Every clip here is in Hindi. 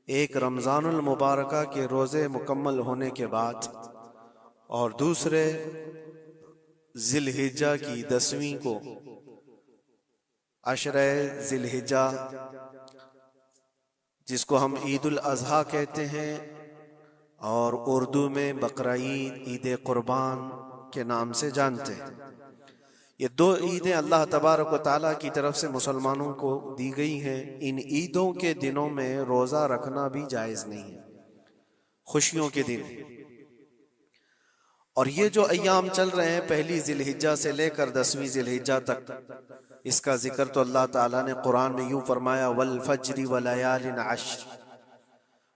एक रमज़ानुल मुबारका के रोज़े मुकम्मल होने के बाद और दूसरे ज़िलहिज्जा की 10वीं को अशरे ज़िलहिज्जा, जिसको हम ईदुल अज़हा कहते हैं और उर्दू में बकरा ईद, ईद कुर्बान के नाम से जानते हैं। ये दो ईदें अल्लाह तबारक व तआला की तरफ से मुसलमानों को दी गई हैं। इन ईदों के दिनों में रोज़ा रखना भी जायज़ नहीं है, खुशियों के दिन। और ये जो अय्याम चल रहे हैं पहली ज़िलहिज्जा से लेकर 10वीं ज़िलहिज्जा तक, इसका जिक्र तो अल्लाह ताला ने कुरान में यूं फरमाया, वल फज्रि व लयालिन अश्र,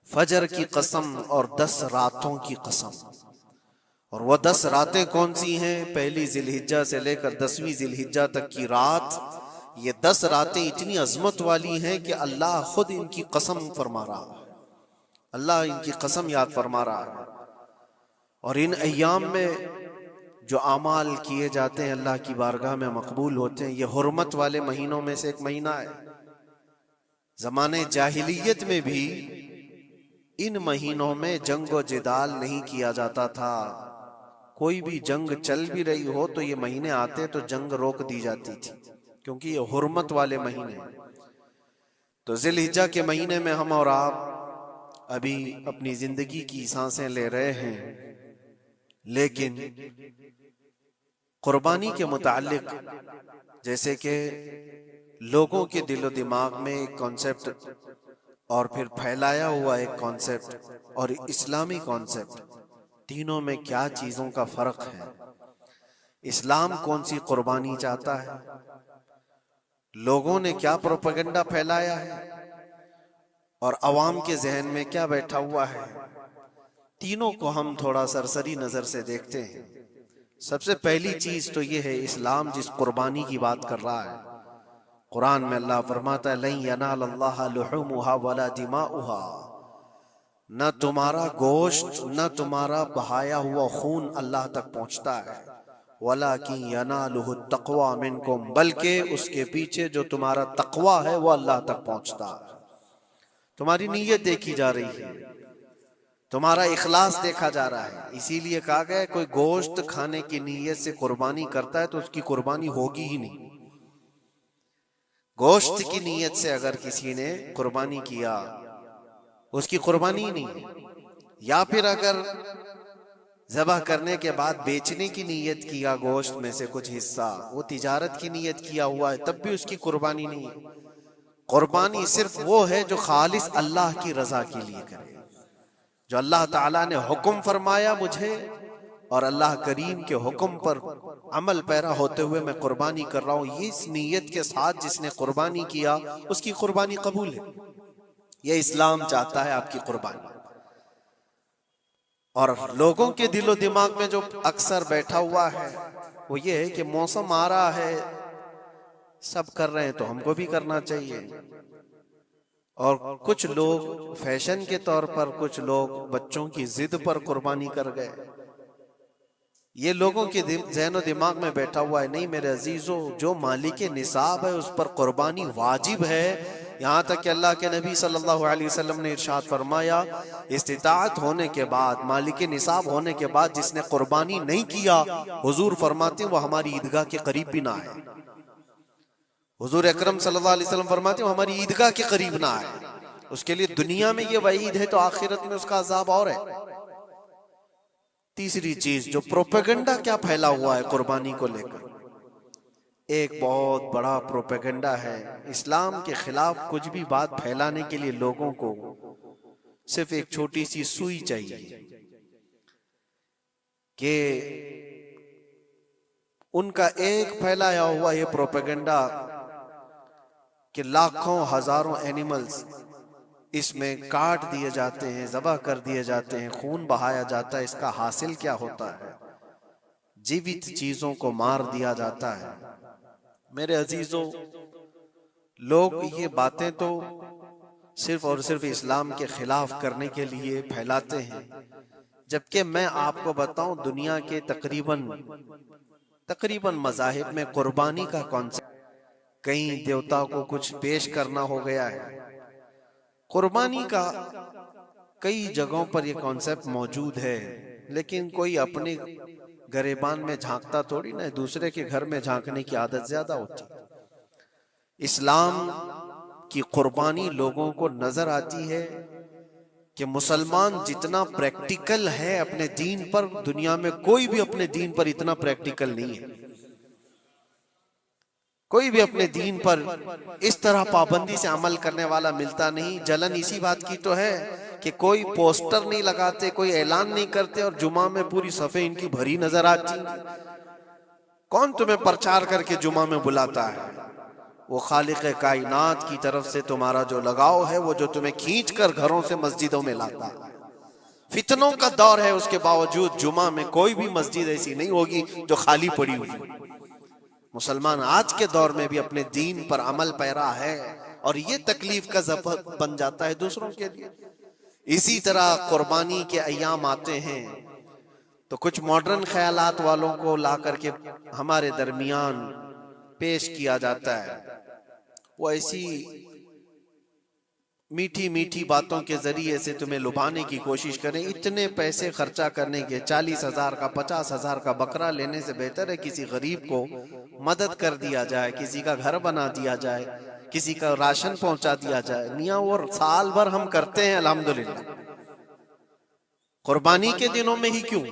फजर की कसम और 10 रातों की कसम। और वह 10 रातें कौन सी हैं? पहली ज़िलहिज्जा से लेकर 10वीं ज़िलहिज्जा तक की रात। ये 10 रातें इतनी अजमत वाली हैं कि अल्लाह खुद इनकी कसम फरमा रहा है, अल्लाह इनकी कसम याद फरमा रहा है। और इन अय्याम में जो आमाल किए जाते हैं अल्लाह की बारगाह में मकबूल होते हैं। ये हुर्मत वाले महीनों में से एक महीना है। ज़माने जाहिलियत में भी इन महीनों में जंग व जिदाल नहीं किया जाता था। कोई भी जंग चल भी रही हो तो ये महीने आते तो जंग रोक दी जाती थी, क्योंकि ये हुर्मत वाले महीने। तो ज़िलहिज्जा के महीने में हम और आप अभी अपनी जिंदगी की सांसें ले रहे हैं, लेकिन कुर्बानी के मुताल्लिक जैसे कि लोगों के दिलो दिमाग में एक कॉन्सेप्ट और फिर फैलाया हुआ एक कॉन्सेप्ट और इस्लामी कॉन्सेप्ट, तीनों में क्या चीजों का फर्क है? इस्लाम कौन सी कुर्बानी चाहता है? लोगों ने क्या प्रोपेगेंडा फैलाया है और अवाम के जहन में क्या बैठा हुआ है? तीनों को हम थोड़ा सरसरी नजर से देखते हैं। सबसे पहली चीज तो ये है, इस्लाम जिस कुर्बानी की बात कर रहा है, कुरान में अल्लाह फरमाता है, लन यनालल्लाह लुहुमुहा वला दिमाउहा, न तुम्हारा गोश्त न तुम्हारा बहाया हुआ खून अल्लाह तक पहुंचता है, वलाकिन यनालुहु तक़वा मिनकुम, बल्कि उसके पीछे जो तुम्हारा तक़वा है वो अल्लाह तक पहुंचता है। तुम्हारी नीयत देखी जा रही है, तुम्हारा इखलास देखा जा रहा है। इसीलिए कहा गया कोई गोश्त खाने की नीयत से कुर्बानी करता है तो उसकी कुर्बानी होगी ही नहीं। गोश्त की नीयत से अगर किसी ने कुर्बानी किया उसकी कुर्बानी ही नहीं है। या फिर अगर ज़बह करने के बाद बेचने की नीयत किया गोश्त में से कुछ हिस्सा, वो तिजारत की नीयत किया हुआ है, तब भी उसकी कुर्बानी नहीं है। कुर्बानी सिर्फ वो है जो खालिस अल्लाह की रजा के लिए करे, जो अल्लाह ताला ने हुक्म फरमाया मुझे और अल्लाह करीम के हुक्म पर अमल पैरा होते हुए मैं कुर्बानी कर रहा हूँ, इस नीयत के साथ जिसने कुर्बानी किया उसकी कुर्बानी कबूल है। यह इस्लाम चाहता है आपकी कुर्बानी। और लोगों के दिलो दिमाग में जो अक्सर बैठा हुआ है वो ये है कि मौसम आ रहा है, सब कर रहे हैं तो हमको भी करना चाहिए। और कुछ लोग फैशन के तौर पर, कुछ लोग बच्चों की जिद पर कुर्बानी कर गए। ये लोगों के ज़हन और दिमाग में बैठा हुआ है। नहीं मेरे अजीजों, जो मालिक निसाब है उस पर कुर्बानी वाजिब है। यहाँ तक कि अल्लाह के नबी सल्लल्लाहु अलैहि वसल्लम ने इरशाद फरमाया, इस्तिताअत होने के बाद, मालिक निसाब होने के बाद जिसने कुर्बानी नहीं किया, हुजूर फरमाते वो हमारी ईदगाह के करीब भी ना आए। हुजूर अकरम सल्लल्लाहु अलैहि वसल्लम फरमाते वो हमारी ईदगाह के करीब ना आए। उसके लिए दुनिया में ये वईद है तो आखिरत में उसका अजाब और है। तीसरी चीज, जो प्रोपेगेंडा क्या फैला हुआ है कुर्बानी को लेकर, एक बहुत बड़ा प्रोपेगेंडा है। इस्लाम के खिलाफ कुछ भी बात फैलाने के लिए लोगों को सिर्फ एक छोटी सी सुई चाहिए कि उनका एक फैलाया हुआ ये प्रोपेगेंडा कि लाखों हजारों एनिमल्स इसमें काट दिए जाते हैं, ज़बह कर दिए जाते हैं, खून बहाया जाता है, इसका हासिल क्या होता है? जीवित चीजों को मार दिया जाता है। मेरे अजीजों, लोग ये बातें तो सिर्फ और सिर्फ इस्लाम के खिलाफ करने के लिए फैलाते हैं, जबकि मैं आपको बताऊं दुनिया के तकरीबन मज़ाहिब में कुर्बानी का कॉन्सेप्ट, कहीं देवता को कुछ पेश करना हो गया है, कुर्बानी का कई जगहों पर यह कॉन्सेप्ट मौजूद है, लेकिन कोई अपने गरेबान में झांकता थोड़ी ना, दूसरे के घर में झांकने की आदत ज्यादा होती है। इस्लाम की कुर्बानी लोगों को नजर आती है कि मुसलमान जितना प्रैक्टिकल है अपने दीन पर, दुनिया में कोई भी अपने दीन पर इतना प्रैक्टिकल नहीं है। कोई भी अपने दीन पर इस तरह पाबंदी से अमल करने वाला मिलता नहीं। जलन इसी बात की तो है कि कोई पोस्टर नहीं लगाते, कोई ऐलान नहीं करते और जुमा में पूरी सफे इनकी भरी नजर आती। कौन तुम्हें प्रचार करके जुमा में बुलाता है? वो खालिक कायनात की तरफ से तुम्हारा जो लगाव है, वो जो तुम्हें खींच कर घरों से मस्जिदों में लाता है। फितनों का दौर है, उसके बावजूद जुमा में कोई भी मस्जिद ऐसी नहीं होगी जो खाली पड़ी हुई। मुसलमान आज के दौर में भी अपने दीन पर अमल पैरा है और ये तकलीफ का सबब बन जाता है दूसरों के लिए। इसी तरह कुर्बानी के अय्याम आते हैं तो कुछ मॉडर्न ख्यालात वालों को ला करके हमारे दरमियान पेश किया जाता है। वो ऐसी मीठी मीठी बातों के जरिए से तुम्हें लुभाने की कोशिश करें। इतने पैसे खर्चा करने के, 40,000 का 50,000 का बकरा लेने से बेहतर है किसी गरीब को मदद कर दिया जाए, किसी का घर बना दिया जाए, किसी का राशन पहुंचा दिया जाए। मियाँ वो साल भर हम करते हैं अल्हम्दुलिल्लाह, कुर्बानी के दिनों में ही क्यों?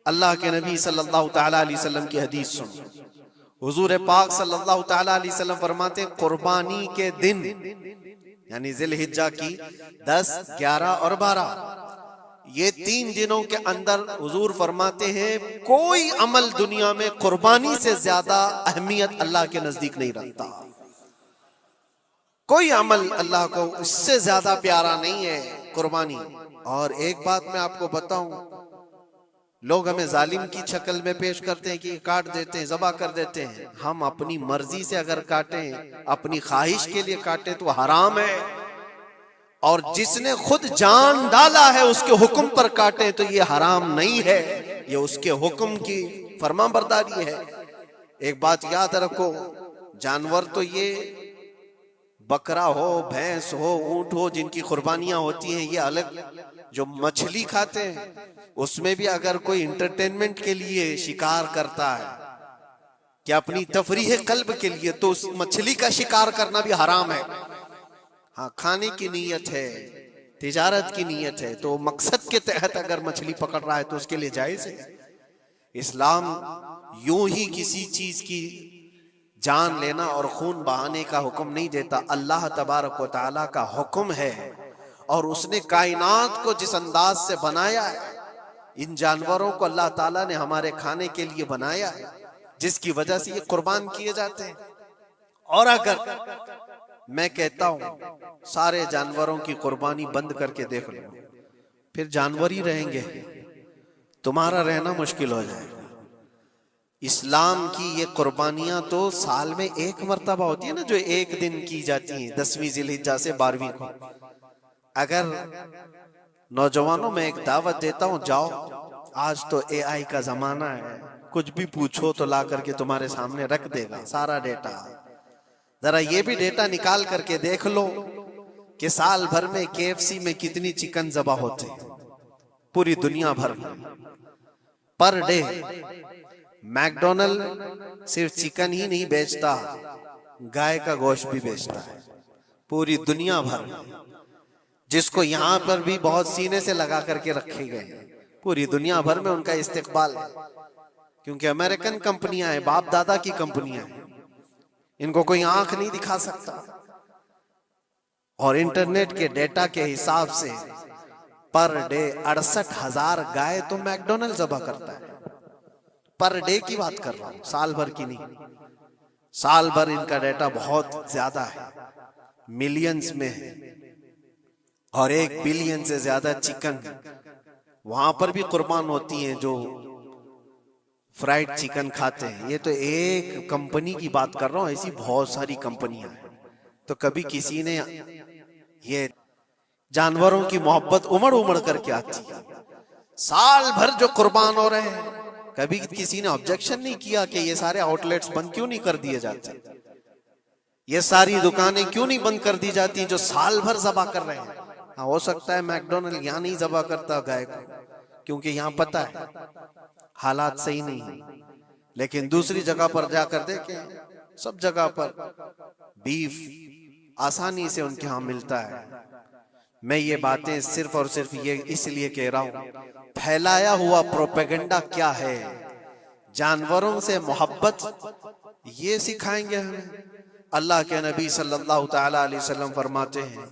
अल्लाह के नबी सल्लल्लाहु तआला अलैहि वसल्लम की हदीस सुन। हुजूर पाक सल्लल्लाहु तआला अलैहि वसल्लम फरमाते हैं, कुर्बानी के दिन यानी जिलहिज्जा की 10, 11 और 12, ये 3 दिनों के अंदर हुजूर फरमाते हैं कोई अमल दुनिया में कुर्बानी से ज्यादा अहमियत अल्लाह के नजदीक नहीं रखता। कोई अमल अल्लाह को इससे ज्यादा प्यारा नहीं है कुर्बानी। और एक बात मैं आपको बताऊं, लोग हमें जालिम की शक्ल में पेश करते हैं कि काट देते हैं, ज़बा कर देते हैं। हम अपनी मर्जी से अगर काटें, अपनी ख्वाहिश के लिए काटें तो हराम है, और जिसने खुद जान डाला है उसके हुक्म पर काटे तो ये हराम नहीं है, ये उसके हुक्म की फरमाबरदारी है। एक बात याद रखो, जानवर तो ये बकरा हो, भैंस हो, ऊंट हो, जिनकी कुर्बानियां होती हैं ये अलग। जो मछली खाते हैं उसमें भी अगर कोई इंटरटेनमेंट के लिए शिकार करता है कि अपनी तफरीह कल्ब के लिए, तो उस मछली का शिकार करना भी हराम है। हाँ, खाने की नीयत है, तिजारत की नीयत है, तो मकसद के तहत अगर मछली पकड़ रहा है तो उसके लिए जायज है। इस्लाम यूं ही किसी चीज की जान लेना और खून बहाने का हुक्म नहीं देता। अल्लाह तबारक व तआला का हुक्म है और उसने कायनात को जिस अंदाज से बनाया है, इन जानवरों को अल्लाह ताला ने हमारे खाने के लिए बनाया है, जिसकी वजह से ये कुर्बान किए जाते हैं। और अगर मैं कहता हूं सारे जानवरों की कुर्बानी बंद करके देख लो, फिर जानवर ही रहेंगे, तुम्हारा रहना मुश्किल हो जाएगा। इस्लाम की ये कुर्बानियां तो साल में एक मर्तबा होती है ना, जो एक दिन की जाती है, 10वीं जिलहिज्जा से 12वीं को। अगर नौजवानों में एक दावत देता हूं, जाओ, आज तो AI का जमाना है, कुछ भी पूछो तो ला करके तुम्हारे सामने रख देगा सारा डेटा। जरा ये भी डेटा निकाल करके देख लो कि साल भर में KFC में कितनी चिकन ज़बा होते हैं पूरी दुनिया भर में पर डे। मैकडोनल्ड सिर्फ चिकन ही नहीं बेचता, गाय का गोश्त भी बेचता है पूरी दुनिया भर में, जिसको यहाँ पर भी बहुत सीने से लगा करके रखे गए हैं। पूरी दुनिया भर में उनका इस्तेकबाल है, क्योंकि अमेरिकन कंपनियां हैं, बाप दादा की कंपनियां हैं, इनको कोई आंख नहीं दिखा सकता। और इंटरनेट के डेटा के हिसाब से पर डे 68,000 गाय तो मैकडोनल्ड ज़बा करता है। पर डे की बात कर रहा हूं, साल भर की नहीं। साल भर इनका डेटा बहुत ज्यादा है, मिलियंस में है, और 1 बिलियन से ज्यादा चिकन वहां पर भी कुर्बान होती हैं जो फ्राइड चिकन खाते हैं। ये तो एक कंपनी की बात कर रहा हूं, ऐसी बहुत सारी कंपनियां हैं। तो कभी किसी ने ये जानवरों की मोहब्बत उमड़ उमड़ करके आती है, साल भर जो कुर्बान हो रहे हैं, कभी किसी ने ऑब्जेक्शन नहीं किया कि ये सारे आउटलेट्स बंद क्यों नहीं कर दिए जाते। ये सारी दुकानें क्यों नहीं बंद कर दी जाती जो साल भर ज़बा कर रहे हैं? हाँ, हो सकता है मैकडोनल्ड यहाँ नहीं ज़बा करता गाय को, क्योंकि यहाँ पता है हालात सही नहीं है, लेकिन दूसरी जगह पर जाकर देखें, सब जगह पर बीफ आसानी से उनके यहाँ मिलता है। मैं ये बातें सिर्फ और सिर्फ ये इसलिए कह रहा हूं, फैलाया हुआ प्रोपेगेंडा क्या है? जानवरों से मोहब्बत ये सिखाएंगे हमें? अल्लाह के नबी सल्लल्लाहु ताला अलैहि वसल्लम फरमाते हैं,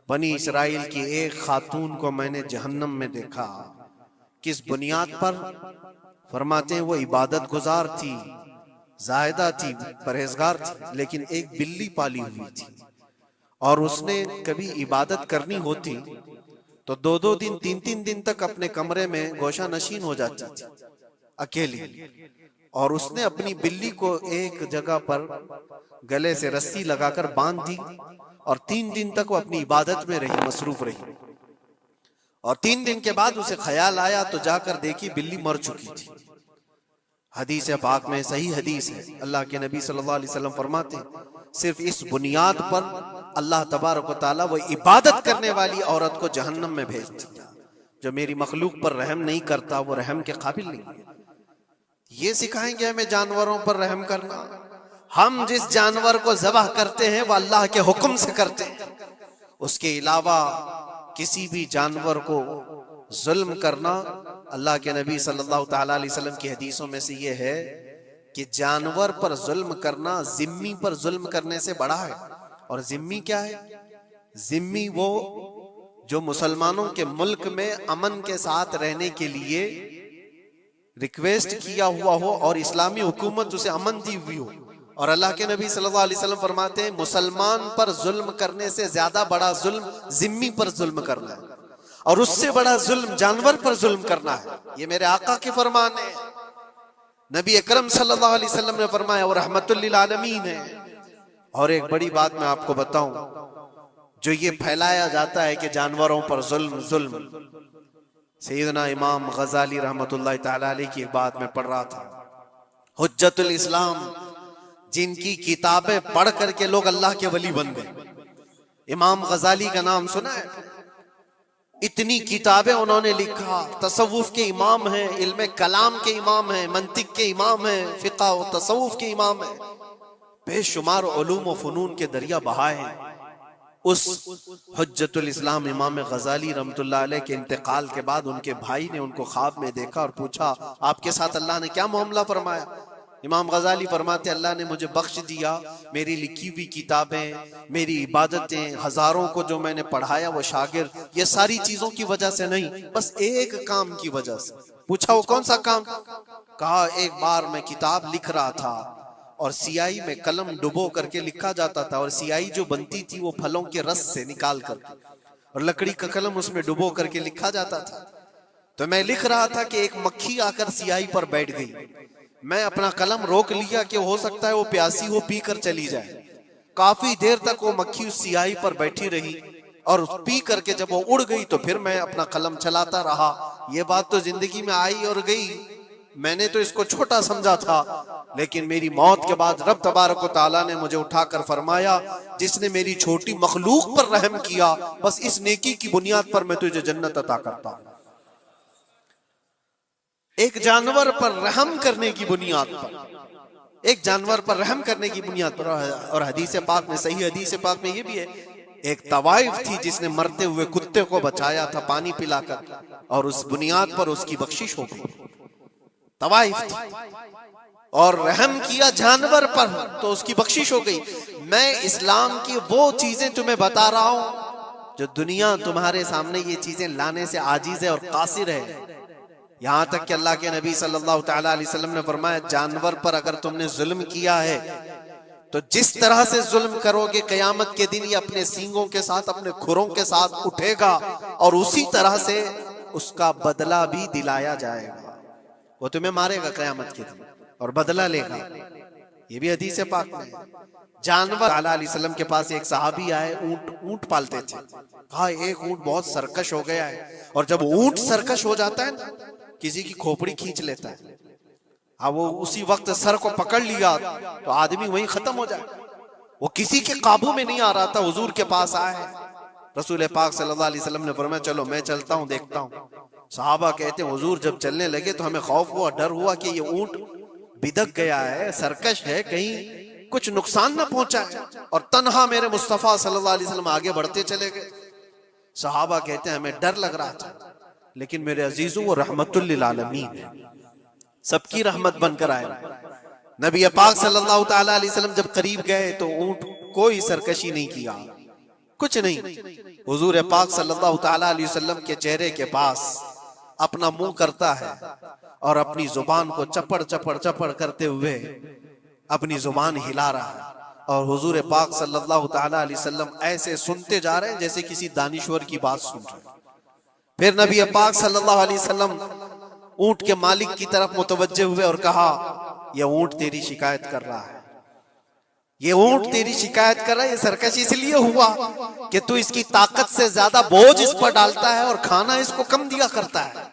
बनी इसराइल की एक खातून को मैंने जहन्नम में देखा। किस बुनियाद पर? फरमाते हैं वो इबादत गुजार थी, जाहिदा थी, परहेजगार थी, लेकिन एक बिल्ली पाली हुई थी और उसने कभी इबादत करनी होती तो 2-2 दिन 3-3 दिन तक अपने कमरे में गोशा नशीन हो जाती थी अकेली, और उसने अपनी बिल्ली को एक जगह पर गले से रस्सी लगाकर बांध दी और 3 दिन तक वो अपनी इबादत में रही, मसरूफ रही। और 3 दिन के बाद उसे ख्याल आया तो जाकर देखी बिल्ली मर चुकी थी। हदीस पाक में, सही हदीस है, अल्लाह के नबी सल्लल्लाहु अलैहि वसल्लम फरमाते सिर्फ इस बुनियाद पर अल्लाह तबारक व तआला वो इबादत करने वाली औरत को जहन्नम में भेज दिया। जो मेरी मखलूक पर रहम नहीं करता वो रहम के काबिल नहीं है। ये सिखाएंगे हमें जानवरों पर रहम करना? हम जिस जानवर को ज़बह करते हैं वो अल्लाह के हुक्म से करते हैं, उसके अलावा किसी भी जानवर को जुल्म करना, अल्लाह के नबी सल्लल्लाहु ताला अलैहि वसल्लम की हदीसों में से ये है कि जानवर पर जुल्म करना जिम्मी पर जुल्म करने से बड़ा है। और जिम्मी क्या है? जिम्मी वो जो मुसलमानों के मुल्क में अमन के साथ रहने के लिए रिक्वेस्ट किया हुआ हो और इस्लामी हुकूमत उसे अमन दी हुई हो। और अल्लाह के नबी सल्लल्लाहु अलैहि वसल्लम फरमाते हैं, मुसलमान पर जुल्म करने से ज्यादा बड़ा जुल्म जिम्मी पर जुल्म करना है, और उससे बड़ा जुल्म जानवर पर जुल्म करना है। ये मेरे आका के फरमान है। नबी अकरम सल्लल्लाहु अलैहि वसल्लम ने फरमाया, और रहमतुल लिल आलमीन है। और एक बड़ी बात मैं आपको बताऊं, जो ये फैलाया जाता है कि जानवरों पर जुल्म जुल्म, सैयदना इमाम गजाली रहमतुल्लाह ताला अलैह की एक बात मैं पढ़ रहा था, हुज्जतुल इस्लाम, जिनकी किताबें पढ़ करके लोग अल्लाह के वली बन गए। इमाम गजाली का नाम सुना है? इतनी किताबें उन्होंने लिखा, तसव्वुफ के इमाम हैं, इल्म कलाम के इमाम हैं, मंतिक के इमाम हैं, फिक़ह और तसव्वुफ के इमाम हैं, बेशुमार उलूम व फनून के दरिया बहाए हैं। उस हुज्जतुल इस्लाम इमाम गजाली रहमतुल्लाह अलैह के इंतकाल के बाद उनके भाई ने उनको ख्वाब में देखा और पूछा, आपके साथ अल्लाह ने क्या मामला फरमाया? इमाम गजाली फरमाते, अल्लाह ने मुझे बख्श दिया, मेरी लिखी हुई किताबें, मेरी इबादतें, हजारों को जो मैंने पढ़ाया वो शागिर्द, ये सारी चीजों की वजह से नहीं, बस एक काम की वजह से। पूछा वो कौन सा काम? कहा एक बार मैं किताब लिख रहा था और सियाही में कलम डुबो करके लिखा जाता था, और सियाही जो बनती थी वो फलों के रस से निकाल करके, और लकड़ी का कलम उसमें डुबो करके लिखा जाता था। तो मैं लिख रहा था कि एक मक्खी आकर सियाही पर बैठ गई। मैं अपना कलम रोक लिया कि हो सकता है वो प्यासी हो, पी कर चली जाए। काफी देर तक वो मक्खी उस सियाही पर बैठी रही, और पी करके जब वो उड़ गई तो फिर मैं अपना कलम चलाता रहा। ये बात तो जिंदगी में आई और गई, मैंने तो इसको छोटा समझा था, लेकिन मेरी मौत के बाद रब तबारक व तआला ने मुझे उठाकर फरमाया, जिसने मेरी छोटी मखलूक पर रहम किया, बस इस नेकी की बुनियाद पर मैं तुझे जन्नत अता करता हूं। एक जानवर पर रहम करने की बुनियाद पर, एक जानवर पर रहम करने की बुनियाद पर। और हदीस पाक में, सही हदीस पाक में ये भी है, एक तवाइफ थी जिसने मरते हुए कुत्ते को बचाया था पानी पिलाकर, और उस बुनियाद पर उसकी बख्शिश हो गई। तवाइफ थी और रहम किया जानवर पर तो उसकी बख्शिश हो गई। मैं इस्लाम की वो चीजें तुम्हें बता रहा हूं जो दुनिया तुम्हारे सामने ये चीजें लाने से आजीज है और कासिर है। यहां तक कि अल्लाह के नबी सल्लल्लाहु ताला अलैहि वसल्लम ने फरमाया, जानवर पर अगर तुमने जुल्म किया है तो जिस तरह से जुल्म करोगे क़यामत के दिन ये अपने सींगों के साथ, अपने खुरों के साथ उठेगा, और उसी तरह से उसका बदला भी दिलाया जाएगा। वो तुम्हें मारेगा क़यामत के दिन और बदला लेगा। ये भी हदीस पाक में। जानवर अलैहि वसल्लम के पास एक सहाबी आए, ऊंट पालते थे। कहा एक ऊंट बहुत सरकश हो गया है, और जब ऊंट सरकश हो जाता है ना, किसी की खोपड़ी खींच लेता है। हाँ, वो उसी वक्त सर को पकड़ लिया तो आदमी वहीं खत्म हो जाए। वो किसी के काबू में नहीं आ रहा था, हुजूर के पास आए। रसूल पाक सल्लल्लाहु अलैहि वसल्लम ने फरमाया चलो मैं चलता हूँ, देखता हूँ। सहाबा कहते हैं हुजूर जब चलने लगे तो हमें खौफ हुआ, डर हुआ कि ये ऊंट बिदक गया है, सरकश है, कहीं कुछ नुकसान ना पहुंचाए। और तन्हा मेरे मुस्तफा सल्लल्लाहु अलैहि वसल्लम आगे बढ़ते चले गए। सहाबा कहते हैं हमें डर लग रहा था, लेकिन मेरे अजीजों वो रहमतुल लिल आलमीन है, सबकी रहमत बनकर आए। नबी पाक सल्लल्लाहु ताला अलैहि वसल्लम जब करीब गए तो ऊंट कोई सरकशी नहीं किया, कुछ नहीं। हुजूर पाक सल्लल्लाहु ताला अलैहि वसल्लम के चेहरे के पास अपना मुंह करता है और अपनी जुबान को चपड़ चपड़ चपड़ करते हुए अपनी जुबान हिला रहा है। और हुजूर पाक सल्लल्लाहु ताला अलैहि वसल्लम ऐसे सुनते जा रहे हैं जैसे किसी दानिश्वर की बात सुन रहे हैं। फिर नबी पाक सल्लल्लाहु अलैहि वसल्लम ऊंट के मालिक की तरफ मुतवज्जे हुए और कहा यह ऊंट तेरी शिकायत कर रहा है, ये ऊंट तेरी शिकायत कर रहा है। ये सरकश इसलिए हुआ कि तू इसकी ताकत से ज्यादा बोझ इस पर डालता है और खाना इसको कम दिया करता है।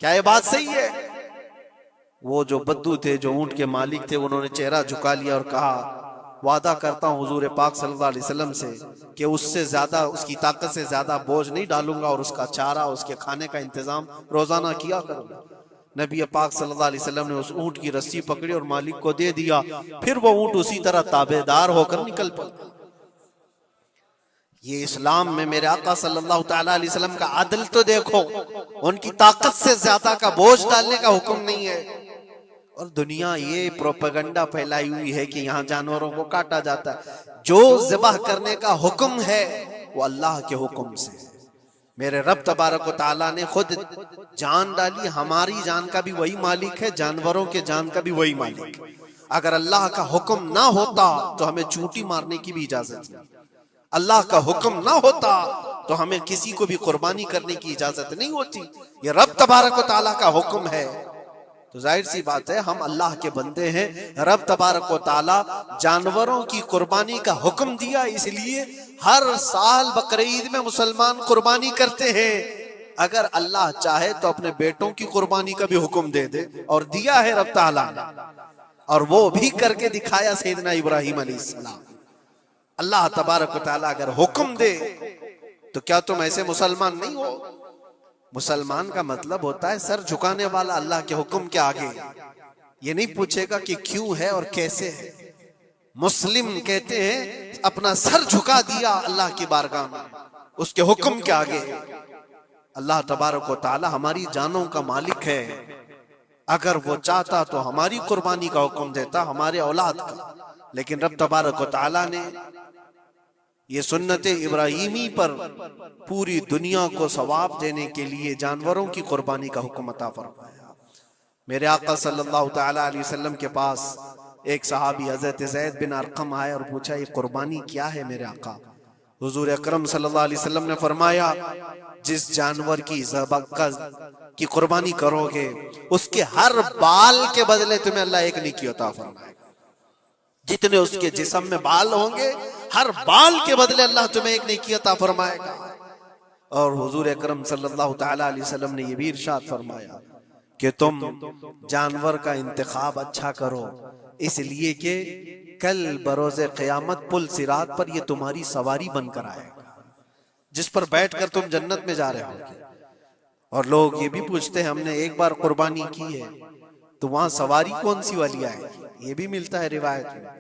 क्या ये बात सही है? वो जो बद्दू थे, जो ऊंट के मालिक थे, उन्होंने चेहरा झुका लिया और कहा वादा करता हूं हुजूर पाक सल्लल्लाहु अलैहि वसल्लम से कि उससे ज्यादा, उसकी ताकत से ज्यादा बोझ नहीं डालूंगा और उसका चारा, उसके खाने का इंतजाम रोजाना किया करूंगा। नबी पाक सल्लल्लाहु अलैहि वसल्लम ने उस ऊंट की रस्सी पकड़ी और मालिक को दे दिया। फिर वो ऊंट उसी तरह ताबेदार होकर निकल पड़ा। ये इस्लाम में मेरे आका सल्लल्लाहु ताला अलैहि वसल्लम का अदल तो देखो, उनकी ताकत से ज्यादा का बोझ डालने का हुक्म नहीं है। और दुनिया ये प्रोपेगेंडा फैलाई हुई है कि यहाँ जानवरों को काटा जाता है। जो ज़िबाह करने का हुक्म है वो अल्लाह के हुक्म से। मेरे रब तबारक व तआला ने खुद जान डाली, हमारी जान का भी वही मालिक है, जानवरों के जान का भी वही मालिक। अगर अल्लाह का हुक्म ना होता तो हमें चूंटी मारने की भी इजाजत नहीं, अल्लाह का हुक्म ना होता तो हमें किसी को भी कुर्बानी करने की इजाजत नहीं होती। ये रब तबारक व तआला का हुक्म है, तो जाहिर सी बात है हम अल्लाह के बंदे हैं। रब तबारक व तआला जानवरों की कुर्बानी का हुक्म दिया, इसलिए हर साल बकरीद में मुसलमान कुर्बानी करते हैं। अगर अल्लाह चाहे तो अपने बेटों की कुर्बानी का भी हुक्म दे दे, और दिया है रब तआला ने, और वो भी करके दिखाया सैयदना इब्राहिम अलैहिस्सलाम। अल्लाह तबारक व तआला अगर हुक्म दे तो क्या तुम ऐसे मुसलमान नहीं हो? मुसलमान का मतलब होता है सर झुकाने वाला अल्लाह के हुक्म के आगे। ये नहीं पूछेगा कि क्यों है और कैसे है। मुस्लिम कहते हैं अपना सर झुका दिया अल्लाह की बारगाह में, उसके हुक्म के आगे। अल्लाह तबारक व तआला हमारी जानों का मालिक है। अगर वो चाहता तो हमारी कुर्बानी का हुक्म देता, हमारे औलाद का। लेकिन रब तबारक व तआला ने ये सुन्नत इब्राहिमी पर पूरी दुनिया को सवाब देने के लिए जानवरों की कुर्बानी का हुक्म अता फरमाया। मेरे आका सल्लल्लाहु ताला अलैहि वसल्लम के पास एक सहाबी हजरत ज़ैद बिन अरकम आया और पूछा ये कुर्बानी क्या है मेरे आका? हुजूर अकरम सल्लल्लाहु अलैहि वसल्लम ने फरमाया जिस जानवर की की कुर्बानी करोगे उसके हर बाल के बदले तुम्हें अल्लाह एक नेकी अता फरमाएगा। जितने उसके जिस्म में बाल होंगे हर बाल के बदले अल्लाह तुम्हें एक नेकी अता फरमाएगा। और हुजूर अकरम सल्लल्लाहु ताला अलैहि वसल्लम ने ये भी इरशाद फरमाया कि तुम जानवर का इंतखाब अच्छा करो, इसलिए कि कल बरोज़े क़यामत पुल सिरात पर ये तुम्हारी सवारी बनकर आएगा, जिस पर बैठकर तुम जन्नत में जा रहे होगे। और लोग ये भी पूछते हैं हमने एक बार कुर्बानी की है तो वहां सवारी कौन सी वाली आएगी? ये भी मिलता है रिवायत में।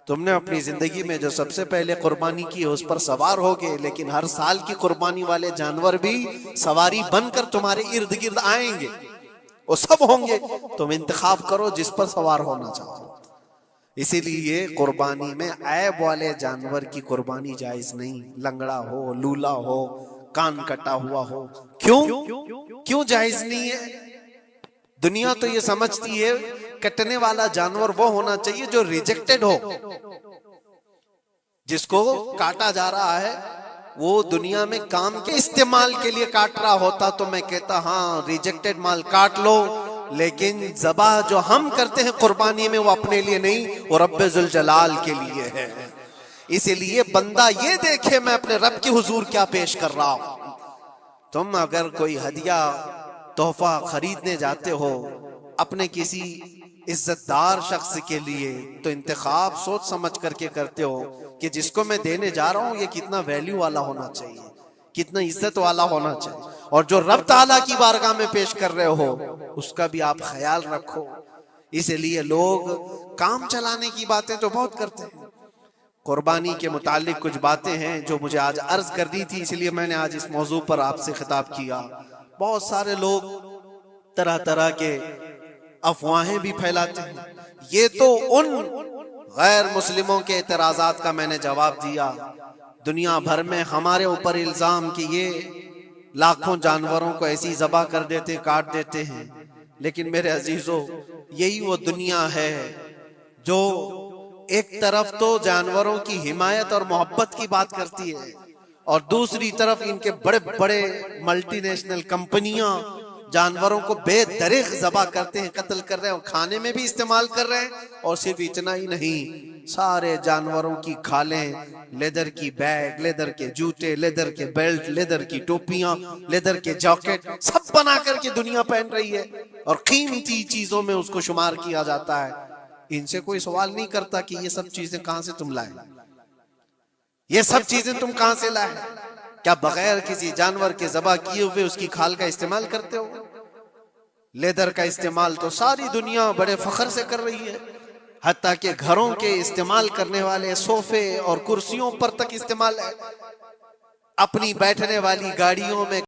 तुमने अपनी जिंदगी में जो सबसे पहले कुर्बानी की है उस पर सवार होगे, लेकिन हर साल की कुर्बानी वाले जानवर भी सवारी बनकर तुम्हारे इर्द गिर्द आएंगे, वो सब होंगे। तुम इंतखाब करो जिस पर सवार होना चाहो। इसीलिए कुर्बानी में ऐब वाले जानवर की कुर्बानी जायज नहीं। लंगड़ा हो, लूला हो, कान कटा हुआ हो, क्यों जायज नहीं है? दुनिया तो ये समझती है कटने वाला जानवर वो होना चाहिए जो रिजेक्टेड हो, जिसको काटा जा रहा है वो दुनिया में काम के इस्तेमाल के लिए काट रहा होता तो मैं कहता हाँ रिजेक्टेड माल काट लो, लेकिन ज़बाह जो हम करते हैं कुर्बानी में वो अपने लिए नहीं, वो रब्बे जुल जलाल के लिए है। इसीलिए बंदा ये देखे मैं अपने रब के हुजूर क्या पेश कर रहा हूं। तुम अगर कोई हदिया तोहफा खरीदने जाते हो अपने किसी इज्जतदार शख्स के लिए तो इंतखाब सोच समझ करके करते हो कि जिसको मैं देने जा रहा हूं ये कितना वैल्यू वाला होना चाहिए, कितना इज्जत वाला होना चाहिए, और जो रब ताला की बारगाह में पेश कर रहे हो उसका भी आप ख्याल रखो। इसलिए लोग काम चलाने की बातें तो बहुत करते हैं। कुर्बानी के मुतालिक कुछ बातें हैं जो मुझे आज अर्ज करनी थी, इसलिए मैंने आज इस मौजू पर आपसे खिताब किया। बहुत सारे लोग तरह तरह के अफवाहें भी फैलाते हैं। ये तो उन गैर मुस्लिमों के एतराजात का मैंने जवाब दिया। दुनिया भर में हमारे ऊपर इल्जाम कि ये लाखों जानवरों को ऐसी ज़बह कर देते, काट देते हैं, लेकिन मेरे अजीजों यही वो दुनिया है जो एक तरफ तो जानवरों की हिमायत और मोहब्बत की बात करती है और दूसरी तरफ इनके बड़े बड़े मल्टीनेशनल कंपनियां जानवरों को बेदरिग ज़बह करते हैं, कत्ल कर रहे हैं और खाने में भी इस्तेमाल कर रहे हैं। और सिर्फ इतना ही नहीं, सारे जानवरों की खालें, लेदर की बैग, लेदर के जूते, लेदर के बेल्ट, लेदर की टोपियां, लेदर के जैकेट सब बना करके दुनिया पहन रही है और कीमती चीजों में उसको शुमार किया जाता है। इनसे कोई सवाल नहीं करता कि ये सब चीजें कहां से तुम लाए, ये सब चीजें तुम कहां से लाए? क्या बगैर किसी जानवर के ज़बह किए हुए उसकी खाल का इस्तेमाल करते हो? लेदर का इस्तेमाल तो सारी दुनिया बड़े फख्र से कर रही है, हत्ता कि घरों के इस्तेमाल करने वाले सोफे और कुर्सियों पर तक इस्तेमाल है। अपनी बैठने वाली गाड़ियों में